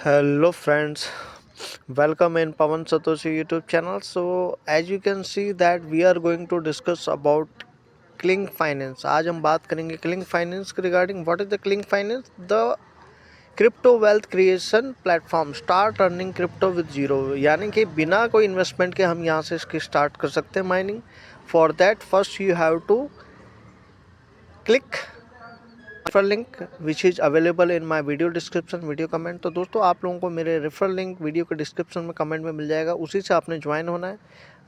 Hello friends, welcome in Pawan Satoshi YouTube channel. So as you can see that we are going to discuss about Clink Finance. आज हम बात करेंगे Clink Finance के regarding what is the Clink Finance? The crypto wealth creation platform. Start earning crypto with zero. यानी कि बिना कोई investment के हम यहाँ से इसकी स्टार्ट कर सकते हैं mining. For that first you have to click refer link which is available in my video description video comment. तो दोस्तों आप लोगों को मेरे रेफर लिंक वीडियो के डिस्क्रिप्शन में कमेंट में मिल जाएगा, उसी से आपने ज्वाइन होना है,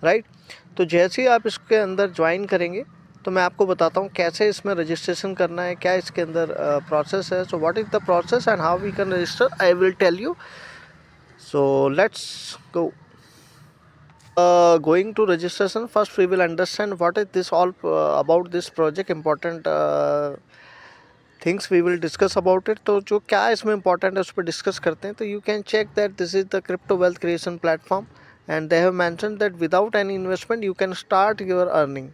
राइट. तो जैसे ही आप इसके अंदर ज्वाइन करेंगे तो मैं आपको बताता हूँ कैसे इसमें रजिस्ट्रेशन करना है, क्या इसके अंदर प्रोसेस है. So what is the process and how we can register, I will tell you. So let's go. Going to registration, first we will understand what is this all about this project, important things we will discuss about it. तो जो क्या इसमें important है उस पर discuss करते हैं. तो you can check that this is the crypto wealth creation platform and they have mention that without any investment you can start your earning,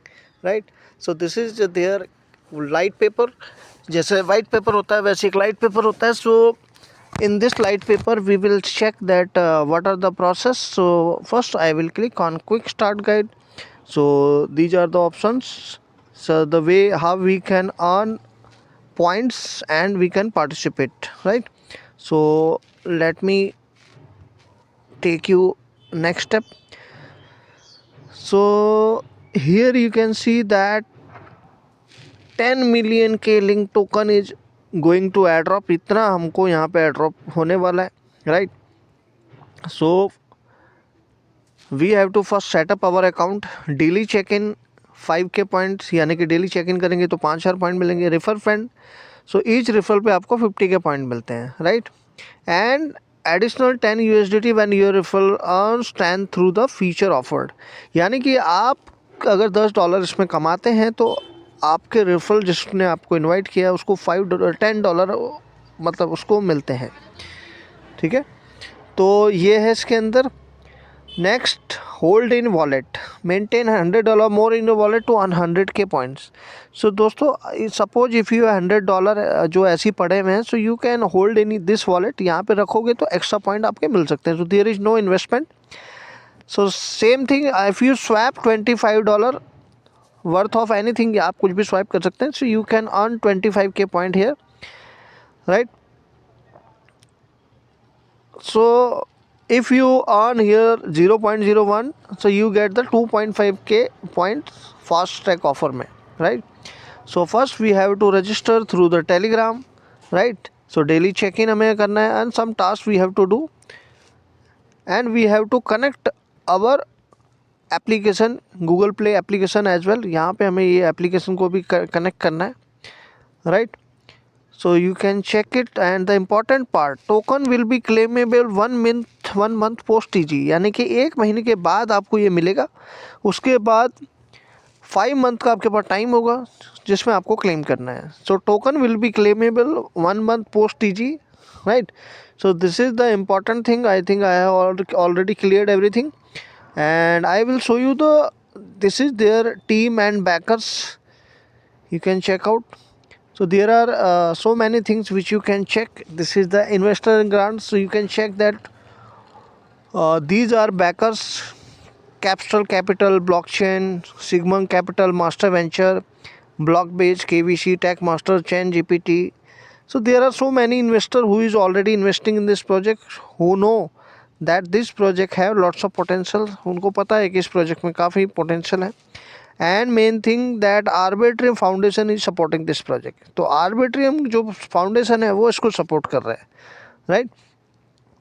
right. So this is their light paper. जैसे white paper होता है वैसे एक light paper होता है. So in this light paper we will check that what are the process. So first I will click on quick start guide. So these are the options. So the way how we can earn points and we can participate, right. So let me take you next step. So here you can see that 10 million के link token is going to airdrop. इतना हमको यहाँ पे airdrop होने वाला है, right. So we have to first setup our account. Daily check in 5K points, यानी कि डेली चेक इन करेंगे तो 5,000 पॉइंट मिलेंगे. Refer friend, so each refer पे आपको 50K पॉइंट मिलते हैं, right. And additional 10 USDT when your referral earns 10 through the feature offered. यानी कि आप अगर $10 इसमें कमाते हैं तो आपके रेफरल जिसने आपको इनवाइट किया उसको $10 मतलब उसको मिलते हैं, ठीक है. तो ये है इसके अंदर. Next, hold in wallet, maintain $100 more in wallet to 100K points. So दोस्तों सपोज इफ़ यू $100 जो ऐसे ही पड़े हुए हैं, so you can hold in this wallet. यहाँ पे रखोगे तो एक्स्ट्रा पॉइंट आपके मिल सकते हैं. So there is no investment. So same thing if you swap $25 worth of anything, आप कुछ भी स्वाइप कर सकते हैं. So you can earn 25K point here, right. So if you earn here 0.01, so you get the 2.5K points fast track offer में, right. So first we have to register through the telegram, right. So daily check in हमें करना है and some tasks we have to do and we have to connect our application Google Play application as well. यहाँ पे हमें ये application को भी connect करना है, right. So you can check it and the important part, token will be claimable 1 month post TG. यानी कि 1 महीने के बाद आपको ये मिलेगा. उसके बाद 5 मंथ का आपके पास टाइम होगा जिसमें आपको क्लेम करना है. So token will be claimable 1 month post TG, right. So this is the important thing. I think I have already cleared everything and I will show you this is their team and backers. You can check out. So there are so many things which you can check. This is the investor grants, so you can check that these are backers: Capstone Capital, Blockchain, Sigmund Capital, Master Venture, Blockbase, KVC, Techmaster, Chain GPT. So there are so many investors who is already investing in this project, who know that this project have lots of potential. उनको पता है कि इस project में काफ़ी potential है. And main thing that Arbitrum foundation is supporting this project. तो Arbitrum जो फाउंडेशन है वो इसको सपोर्ट कर रहा है, राइट.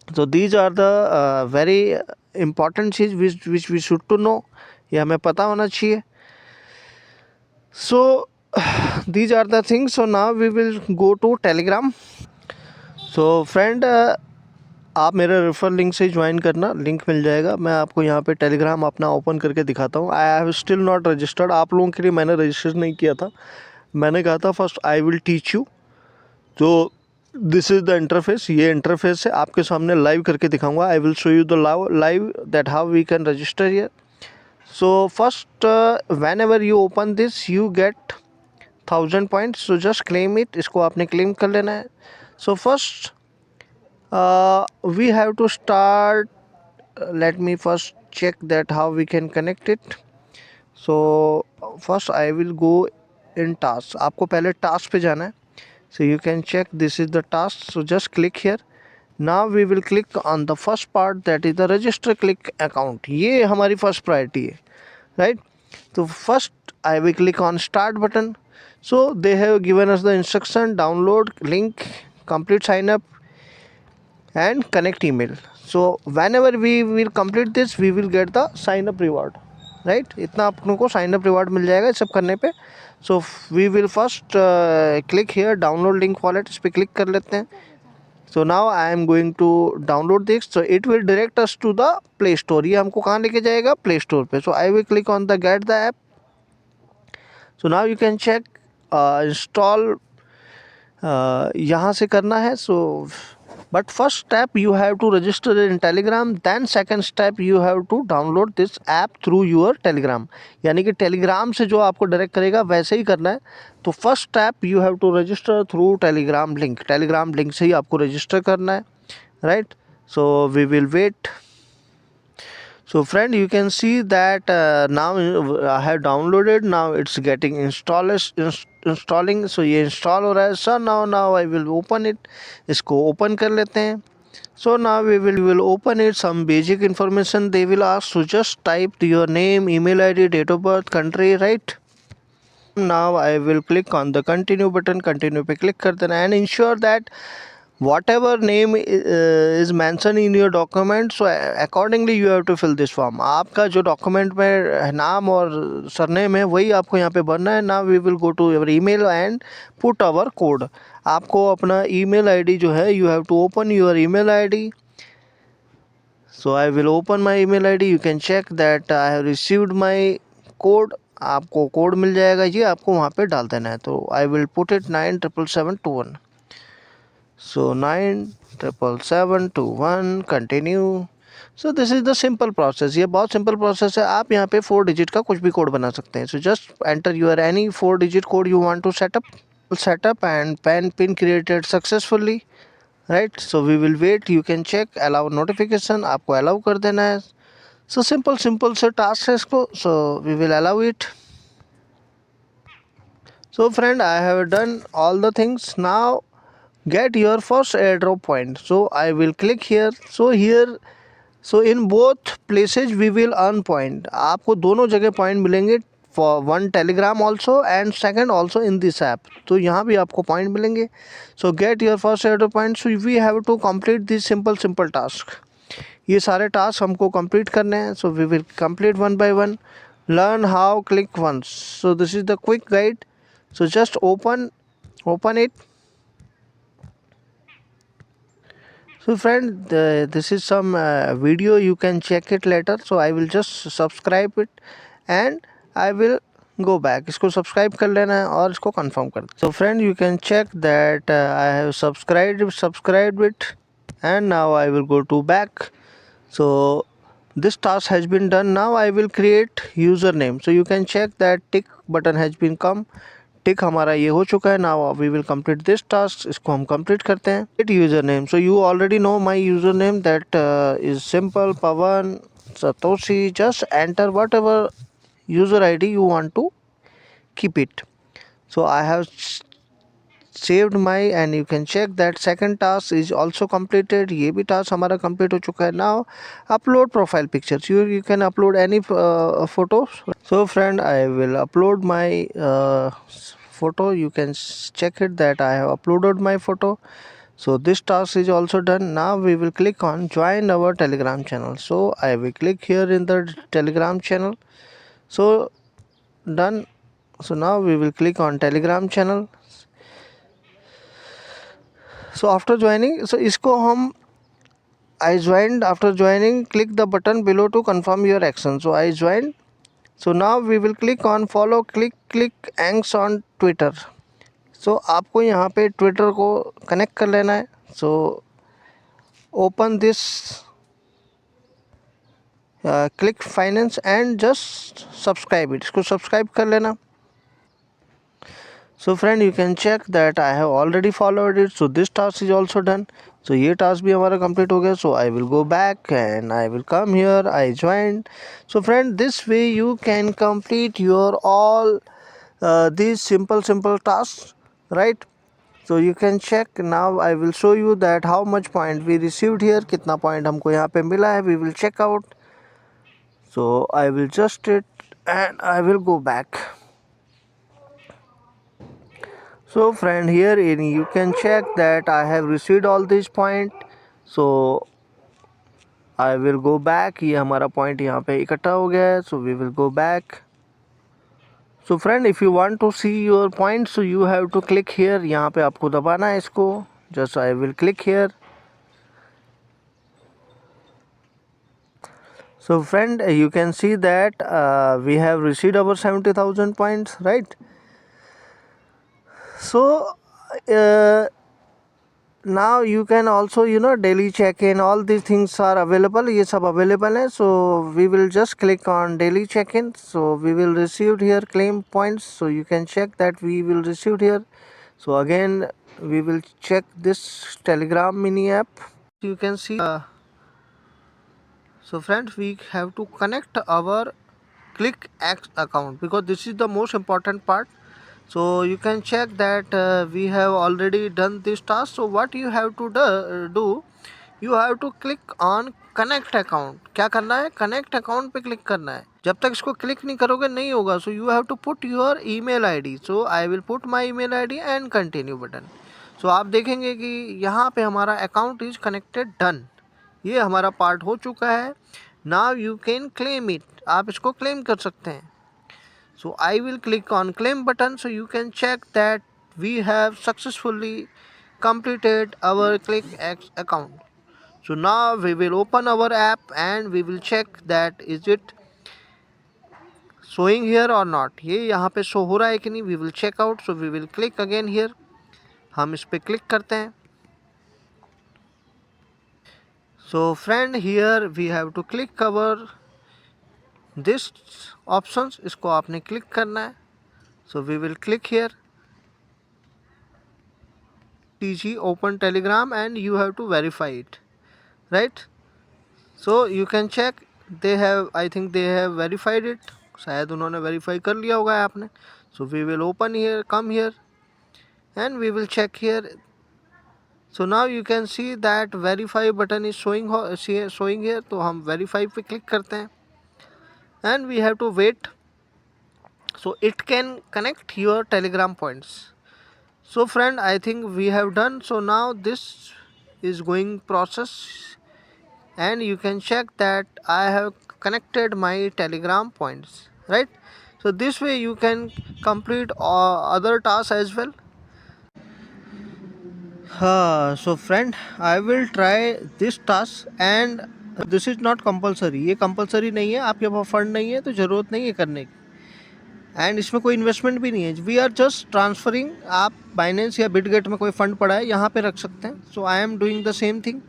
तो these are the very important चीज which we should to know. ये हमें पता होना चाहिए. So these are the things. So now we will go to Telegram. So friend, आप मेरे रेफर लिंक से ज्वाइन करना, लिंक मिल जाएगा. मैं आपको यहाँ पे टेलीग्राम अपना ओपन करके दिखाता हूँ. I have still not registered. आप लोगों के लिए मैंने रजिस्टर नहीं किया था. मैंने कहा था first I will teach you. तो दिस इज़ द इंटरफेस. ये इंटरफेस है, आपके सामने लाइव करके दिखाऊंगा. I will show you the live that how we can register here. So first whenever you open this you get 1000 points. So just claim it. इसको आपने claim कर लेना है. So first We have to start. Let me first check that how we can connect it. So first I will go in task. आपको पहले task पे जाना है. So you can check this is the task. So just click here. Now we will click on the first part, that is the register click account. ये हमारी first priority है, right? So first I will click on start button. So they have given us the instruction: download link, complete sign up and connect email. So whenever we will complete this, we will get the sign up reward, right? इतना अपन को sign up reward मिल जाएगा सब करने पे. So we will first click here download link wallet. इस पे click कर लेते हैं. So now I am going to download this. So it will direct us to the Play Store. ये हमको कहाँ लेके जाएगा? Play Store पे. So I will click on the get the app. So now you can check install. यहाँ से करना है. So but first step you have to register in Telegram. Then second step you have to download this app through your Telegram. यानी कि Telegram से जो आपको direct करेगा वैसे ही करना है. तो first step you have to register through Telegram link. Telegram link से ही आपको रजिस्टर करना है, right? So we will wait. So friend, you can see that now I have downloaded. Now it's getting installing. So ये install हो रहा है. So now I will open it. इसको open कर लेते हैं. So now we will open it. Some basic information they will ask. So just type your name, email ID, date of birth, country, right? Now I will click on the continue button. Continue पे click कर देना and ensure that whatever name is mentioned in your document, so accordingly you have to fill this form. आपका जो document में नाम और surname है वही आपको यहाँ पे भरना है. Now we will go to your email and put our code. आपको अपना email ID जो है, you have to open your email ID. So I will open my email ID. You can check that I have received my code. आपको code मिल जाएगा, ये आपको वहाँ पे डाल देना है. तो I will put it 97771. So 97771 continue. So this is the simple process. ये बहुत simple process है. आप यहाँ पे 4 digit का कुछ भी कोड बना सकते हैं. So just enter your any 4 digit code you want to set up and pin created successfully, right? So we will wait. You can check allow notification. आपको allow कर देना है. So simple से task है इसको. So we will allow it. So friend, I have done all the things. Now get your first airdrop point. So I will click here. So here, so in both places we will earn point. आपको दोनों जगह point मिलेंगे. For one Telegram also and second also in this app. तो यहाँ भी आपको point मिलेंगे. So get your first airdrop point. So we have to complete this simple task. ये सारे टास्क हमको कंप्लीट करने हैं. So we will complete one by one. Learn how, click once. So this is the quick guide. So just open it. So friend, this is some video, you can check it later. So I will just subscribe it and I will go back. इसको subscribe कर लेना है और इसको confirm कर. So friend, you can check that I have subscribed it and now I will go to back. So this task has been done. Now I will create username. So you can check that tick button has been come. टिक हमारा ये हो चुका है. Now we will complete this task. इसको हम complete करते हैं. It username. So you already know my username, that is simple Pawan Satoshi. Just enter whatever user ID you want to keep it. So I have saved my and you can check that second task is also completed. ये भी task हमारा complete हो चुका है. Now upload profile pictures. You can upload any photos. So friend, I will upload my photo. You can check it that I have uploaded my photo. So this task is also done. Now we will click on join our Telegram channel. So I will click here in the Telegram channel. So done. So now we will click on Telegram channel. So after joining, so इसको हम I joined. After joining, click the button below to confirm your action. So I joined. So now we will click on follow. Click Anks on Twitter. So आपको यहाँ पे Twitter को connect कर लेना है. So open this click finance and just subscribe it. इसको subscribe कर लेना. So friend, you can check that I have already followed it. So this task is also done. So ये task भी हमारा complete हो गया. So I will go back and I will come here. I joined. So friend, this way you can complete your all these simple tasks, right? So you can check. Now I will show you that how much point we received here. कितना point हमको यहाँ पे मिला है. We will check out. So I will just it and I will go back. So friend, here you can check that I have received all these point. So I will go back. ये हमारा point यहाँ पे इकट्ठा हो गया है. So we will go back. So friend, if you want to see your points, so you have to click here. यहाँ पे आपको दबाना है इसको. Just I will click here. So friend, you can see that we have received over 70,000 points, right? So now you can also daily check-in, all these things are available. ये सब available है. So we will just click on daily check-in. So we will receive here claim points. So you can check that we will receive here. So again we will check this Telegram mini app. You can see so friends, we have to connect our ClickX account because this is the most important part. So you can check that we have already done this task. So what you have to do, you have to click on connect account. क्या करना है? Connect account पे click करना है. जब तक इसको click नहीं करोगे नहीं होगा. So you have to put your email ID. So I will put my email ID and continue button. So आप देखेंगे कि यहाँ पे हमारा account is connected done. ये हमारा पार्ट हो चुका है. Now you can claim it. आप इसको claim कर सकते हैं. So I will click on claim button. So you can check that we have successfully completed our ClickX account. So now we will open our app and we will check that is it showing here or not. ये यहाँ पे show हो रहा है कि नहीं. We will check out. So we will click again here. हम इस पे click करते हैं. So friend, here we have to click our this options. इसको आपने click करना है. So we will click here. TG open Telegram and you have to verify it, right? So you can check they have, I think they have verified it. शायद उन्होंने verify कर लिया होगा आपने. So we will open here, come here and we will check here. So now you can see that verify button is showing here. तो हम verify पे click करते हैं and we have to wait. So it can connect your Telegram points. So friend, I think we have done. So now this is going process and you can check that I have connected my Telegram points, right? So this way you can complete other tasks as well. So friend, I will try this task and this is not compulsory. ये compulsory नहीं है. आपके पास fund नहीं है तो ज़रूरत नहीं है करने की. एंड इसमें कोई इन्वेस्टमेंट भी नहीं है. We are just transferring. आप बाइनेंस या बिटगेट में कोई फंड पड़ा है यहाँ पे रख सकते हैं. So I am doing the same thing.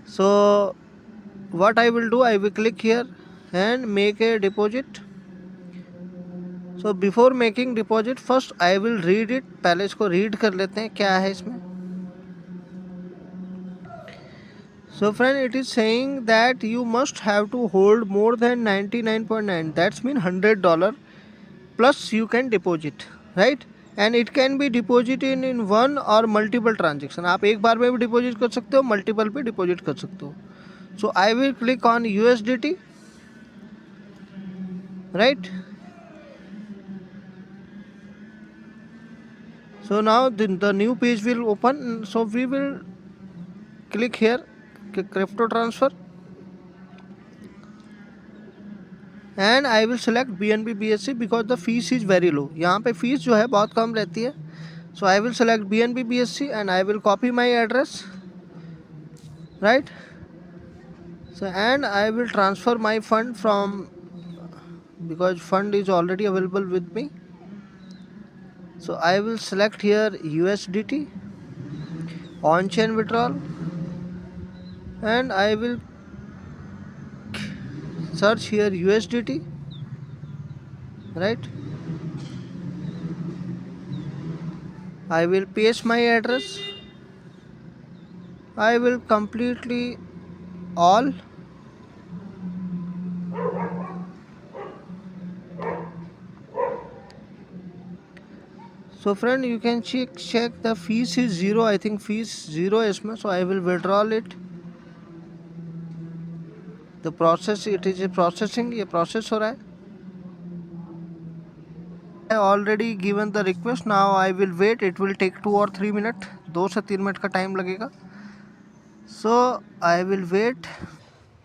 So what I will do, I will click here and make a deposit. So before making deposit first I will read it. पहले इसको रीड कर लेते हैं क्या है इसमें. So friend, it is saying that you must have to hold more than 99.9. That's mean $100 plus you can deposit, right? And it can be deposited in one or multiple transaction. आप एक बार में भी डिपॉजिट कर सकते हो, multiple पे deposit कर सकते हो. So I will click on USDT, right? So now the new page will open. So we will click here crypto transfer and I will select BNB BSC because the fees is very low. यहाँ पे fees जो है बहुत कम रहती है. So I will select BNB BSC and I will copy my address, right? So and I will transfer my fund from, because fund is already available with me. So I will select here USDT on chain withdrawal and I will search here USDT, right? I will paste my address. I will completely all. So friend, you can check the fees is zero. I think fees zero है इसमें. So I will withdraw it. The process, it is a processing. ये process हो रहा है. I already given the request. Now I will wait. It will take 2 or 3 minutes. 2 से 3 minute का time लगेगा. So I will wait.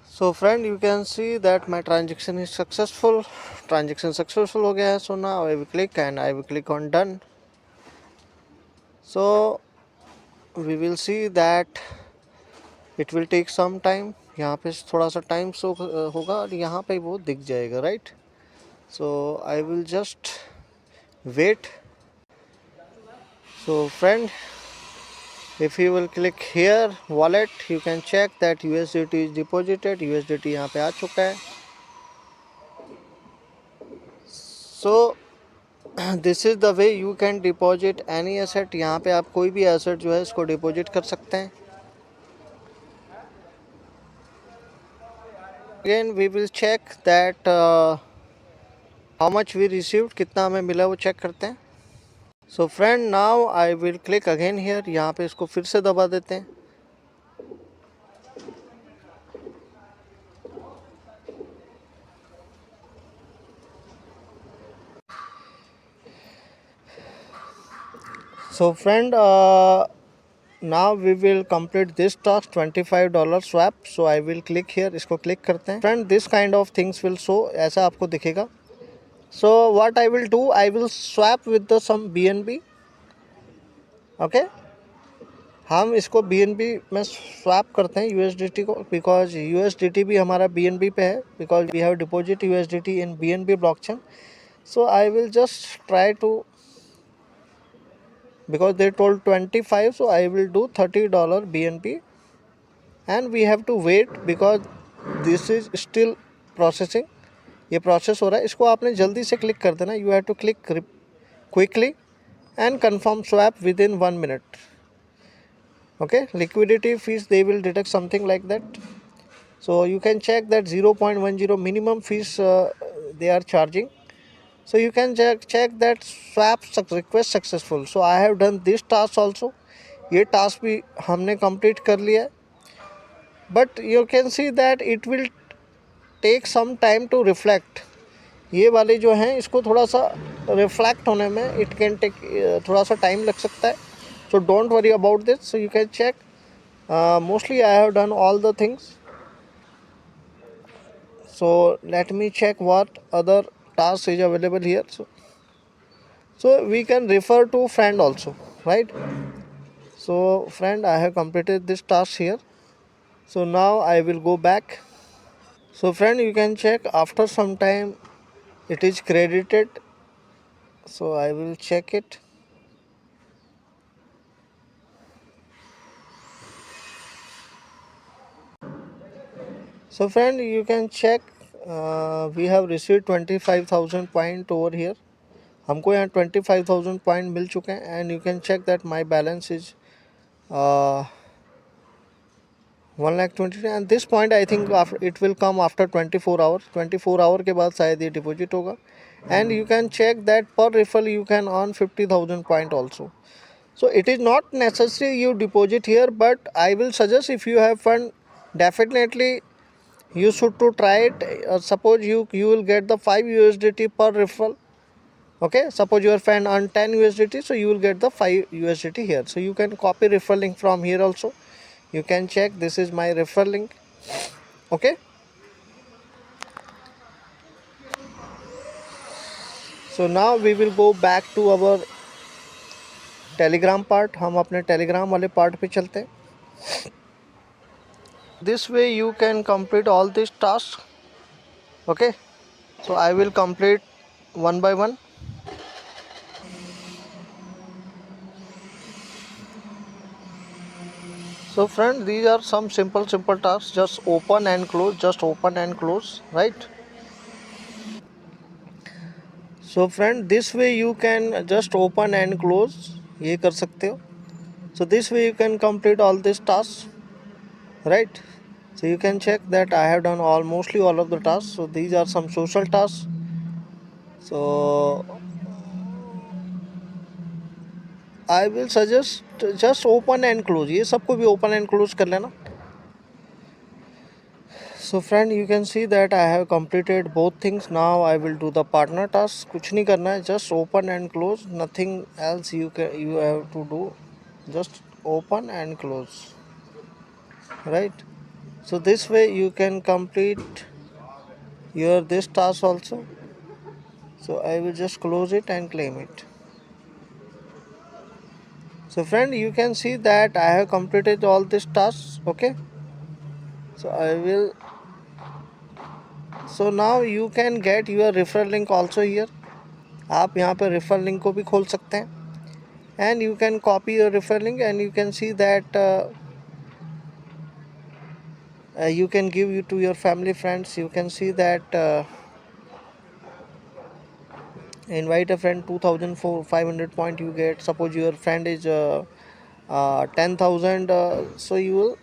So friend, you can see that my transaction is successful. Transaction successful हो गया है. So now I will click and I will click on done. So we will see that it will take some time. यहाँ पे थोड़ा सा time show होगा और यहाँ पे वो दिख जाएगा, right. So I will just wait. So friend, if you will click here wallet, you can check that USDT is deposited. USDT यहाँ पे आ चुका है. So this is the way you can deposit any asset. यहाँ पे आप कोई भी asset जो है इसको डिपॉजिट कर सकते हैं. Again we will check that how much we received, कितना हमें मिला वो चेक करते हैं. So friend, now I will click again here. यहाँ पे इसको फिर से दबा देते हैं. So friend, now we will complete this task, $25 swap. So I will click here. इसको click करते हैं. Friend, this kind of things will show. ऐसा आपको दिखेगा. So what I will do, I will swap with the some BNB. Okay. हम इसको BNB में swap करते हैं USDT को, because USDT भी हमारा BNB पे है, because we have deposit USDT in BNB blockchain. So I will just try to, because they told 25, so I will do $30 BNB. And we have to wait because this is still processing. ये process हो रहा है. इसको आपने जल्दी से click कर देना. You have to click quickly and confirm swap within 1 minute. Okay, liquidity fees, they will deduct something like that. So you can check that 0.10 minimum fees they are charging. So you can check that swap request successful. So I have done this task also. ये task भी हमने complete कर लिया है. But you can see that it will take some time to reflect. ये वाले जो हैं इसको थोड़ा सा रिफ्लेक्ट होने में इट कैन टेक थोड़ा सा टाइम लग सकता है. So don't worry about this. So you can check. Mostly I have done all the things. So let me check what other task is available here. So we can refer to friend also, right? So friend, I have completed this task here. So now I will go back. So friend, you can check after some time it is credited. So I will check it. So friend, you can check we have received 25,000 point over here. हमको यहाँ 25,000 point मिल चुके हैं. And you can check that my balance is 1,20,000. And this point I think it will come after 24 hour. 24 hour के बाद शायद ये deposit होगा. And you can check that पर raffle you can earn 50,000 point also. So it is not necessary you deposit here, but I will suggest if you have fund, definitely you should to try it. Suppose you will get the 5 USDT per referral. Okay, suppose your friend earn 10 USDT, so you will get the 5 USDT here. So you can copy referral link from here also. You can check, this is my referral link. Okay, so now we will go back to our Telegram part. हम अपने Telegram वाले part पे चलते हैं. This way you can complete all this task. Okay, so I will complete one by one. So friend, these are some simple tasks. Just open and close, just open and close, right? So friend, this way you can just open and close ये कर सकते हो. So this way you can complete all these tasks, right? So you can check that I have done mostly all of the tasks. So these are some social tasks. So I will suggest just open and close. ये सबको भी open and close कर लेना. So friend, you can see that I have completed both things. Now I will do the partner task. कुछ नहीं करना है, just open and close. Nothing else you have to do. Just open and close, right? So this way you can complete your this task also. So I will just close it and claim it. So friend, you can see that I have completed all these tasks. Okay, so I will. So now you can get your referral link also here. आप यहाँ पे referral link को भी खोल सकते हैं. And you can copy your referral link and you can see that you can give it to your family friends. You can see that invite a friend, 2,500 point you get. Suppose your friend is 10,000, so you will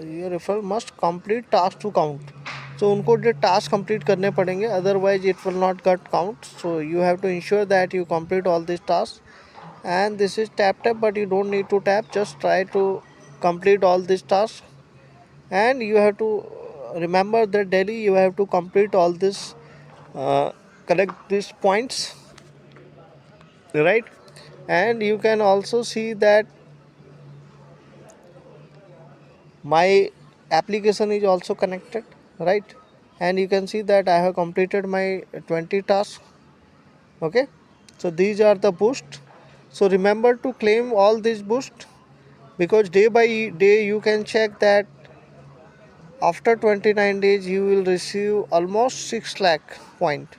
your referral must complete task to count. So उनको जो task complete करने पड़ेंगे, otherwise it will not get count. So you have to ensure that you complete all these tasks. And this is tap, but you don't need to tap. Just try to complete all these tasks. And you have to remember that daily you have to complete all this, collect these points, right? And you can also see that my application is also connected, right? And you can see that I have completed my 20 tasks. Okay, so these are the boost. So remember to claim all these boost, because day by day you can check that after 29 days you will receive almost 6 lakh point.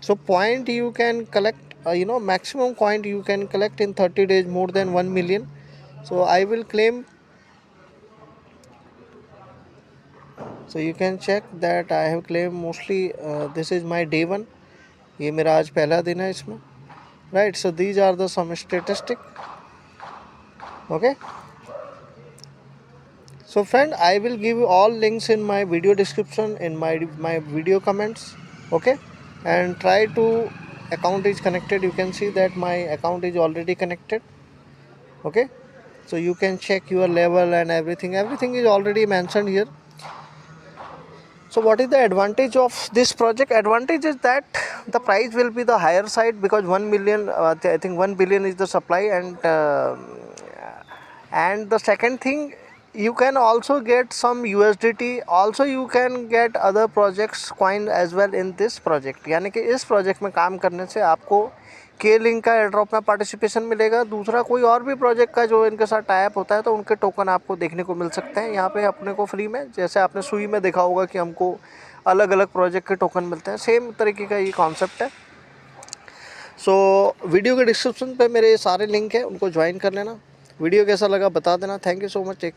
So point you can collect, maximum point you can collect in 30 days more than 1 million. So I will claim. So you can check that I have claimed mostly, this is my day 1. ये मेरा आज पहला दिन है इसमें, right? So these are the some statistic. Okay, so friend, I will give you all links in my video description, in my video comments. Okay, and try to account is connected. You can see that my account is already connected. Okay, so you can check your level and everything is already mentioned here. So what is the advantage of this project? Advantage is that the price will be the higher side, because 1 million, I think 1 billion is the supply. And the second thing, you can also get some USDT. Also you can get other projects coin as well in this project. यानी कि इस project में काम करने से आपको के link का एयरड्रॉप में पार्टिसिपेशन मिलेगा. दूसरा, कोई और भी प्रोजेक्ट का जो इनके साथ टाइप होता है तो उनके टोकन आपको देखने को मिल सकते हैं यहाँ पे अपने को फ्री में. जैसे आपने सुई में देखा होगा कि हमको अलग अलग प्रोजेक्ट के टोकन मिलते हैं, सेम तरीके का ये कॉन्सेप्ट है. सो वीडियो के डिस्क्रिप्शन पे मेरे सारे लिंक है, उनको ज्वाइन कर लेना. वीडियो कैसा लगा बता देना. Thank you so much.